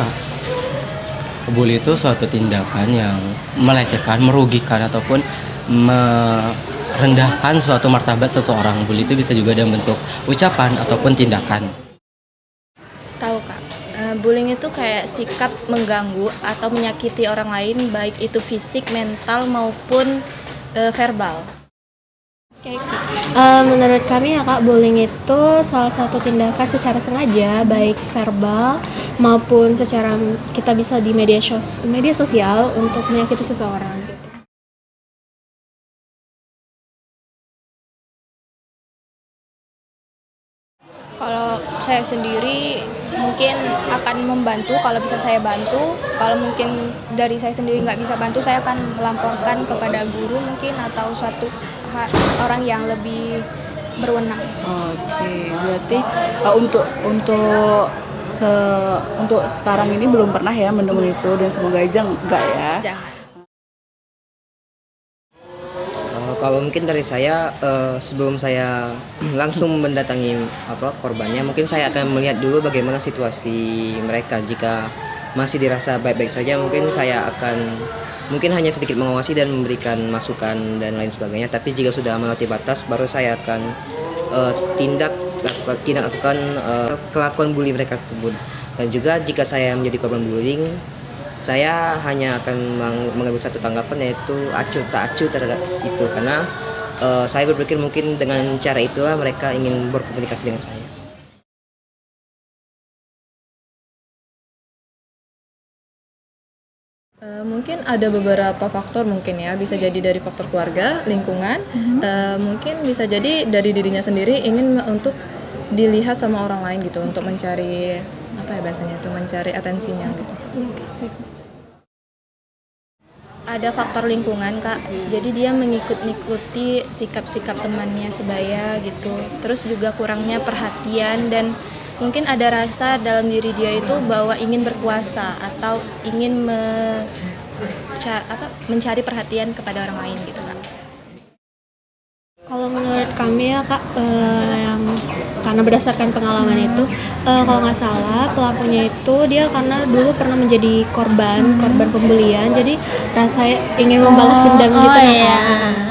Kak. Bully itu suatu tindakan yang melecehkan, merugikan ataupun merendahkan suatu martabat seseorang. Bully itu bisa juga dalam bentuk ucapan ataupun tindakan. Tahu Kak, bullying itu kayak sikap mengganggu atau menyakiti orang lain, baik itu fisik, mental maupun verbal. Menurut kami ya Kak, bullying itu salah satu tindakan secara sengaja, baik verbal maupun secara kita bisa di media sosial untuk menyakiti seseorang gitu. Kalau saya sendiri mungkin akan membantu kalau bisa saya bantu. Kalau mungkin dari saya sendiri nggak bisa bantu, saya akan melaporkan kepada guru mungkin atau suatu orang yang lebih berwenang. Oke, berarti untuk sekarang ini belum pernah ya menemui itu, dan semoga aja enggak ya. Jangan. Kalau mungkin dari saya, sebelum saya langsung mendatangi korbannya, mungkin saya akan melihat dulu bagaimana situasi mereka. Jika masih dirasa baik-baik saja, mungkin saya akan hanya sedikit mengawasi dan memberikan masukan dan lain sebagainya. Tapi jika sudah melewati batas, baru saya akan tindak lakukan kelakuan bully mereka tersebut. Dan juga jika saya menjadi korban bullying, saya hanya akan mengambil satu tanggapan, yaitu acuh tak acuh terhadap itu, karena saya berpikir mungkin dengan cara itulah mereka ingin berkomunikasi dengan saya. Mungkin ada beberapa faktor, mungkin ya bisa jadi dari faktor keluarga, lingkungan, mungkin bisa jadi dari dirinya sendiri ingin untuk dilihat sama orang lain gitu, untuk mencari mencari atensinya gitu. Ada faktor lingkungan Kak, jadi dia mengikuti sikap-sikap temannya sebaya gitu. Terus juga kurangnya perhatian, dan mungkin ada rasa dalam diri dia itu bahwa ingin berkuasa atau ingin mencari perhatian kepada orang lain gitu Kak. Kalau menurut kami ya Kak, karena berdasarkan pengalaman itu, kalau nggak salah pelakunya itu dia karena dulu pernah menjadi korban pembulian, jadi rasa ingin membalas dendam gitu ya Kak.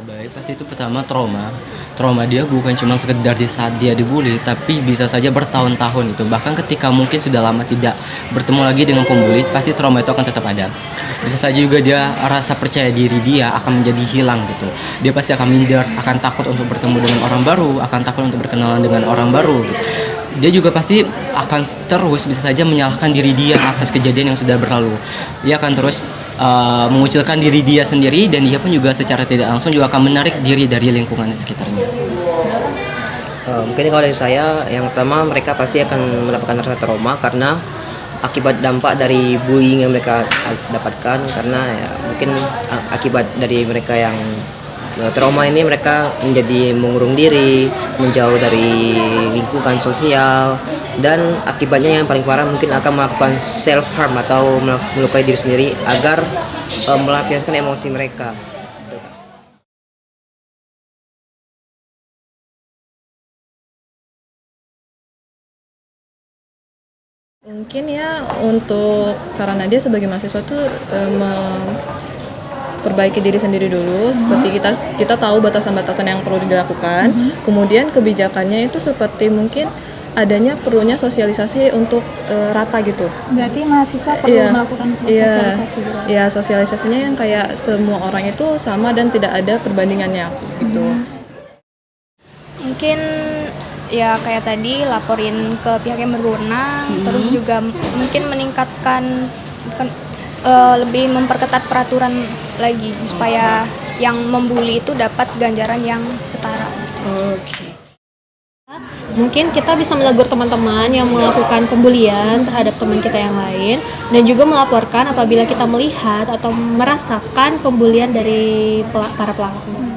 Baik, pasti itu pertama trauma dia bukan cuma sekedar di saat dia dibully, tapi bisa saja bertahun-tahun itu. Bahkan ketika mungkin sudah lama tidak bertemu lagi dengan pembuli, pasti trauma itu akan tetap ada. Bisa saja juga dia rasa percaya diri dia akan menjadi hilang gitu. Dia pasti akan minder, akan takut untuk bertemu dengan orang baru, akan takut untuk berkenalan dengan orang baru. Dia juga pasti akan terus bisa saja menyalahkan diri dia atas kejadian yang sudah berlalu. Dia akan terus mengucilkan diri dia sendiri, dan dia pun juga secara tidak langsung juga akan menarik diri dari lingkungan di sekitarnya. Mungkin kalau dari saya, yang pertama mereka pasti akan mendapatkan rasa trauma karena akibat dampak dari bullying yang mereka dapatkan, karena ya mungkin akibat dari mereka yang trauma ini, mereka menjadi mengurung diri, menjauh dari lingkungan sosial, dan akibatnya yang paling parah mungkin akan melakukan self harm atau melukai diri sendiri agar melampiaskan emosi mereka. Mungkin ya untuk saran dia sebagai mahasiswa tuh perbaiki diri sendiri dulu, seperti kita tahu batasan-batasan yang perlu dilakukan. Kemudian kebijakannya itu seperti mungkin adanya perlunya sosialisasi untuk rata gitu. Berarti mahasiswa perlu melakukan sosialisasi gitu. Iya, sosialisasinya yang kayak semua orang itu sama dan tidak ada perbandingannya gitu. Mungkin ya kayak tadi laporin ke pihak yang berwenang, terus juga mungkin meningkatkan lebih memperketat peraturan lagi supaya yang membuli itu dapat ganjaran yang setara. Mungkin kita bisa menegur teman-teman yang melakukan pembulian terhadap teman kita yang lain, dan juga melaporkan apabila kita melihat atau merasakan pembulian dari para pelaku.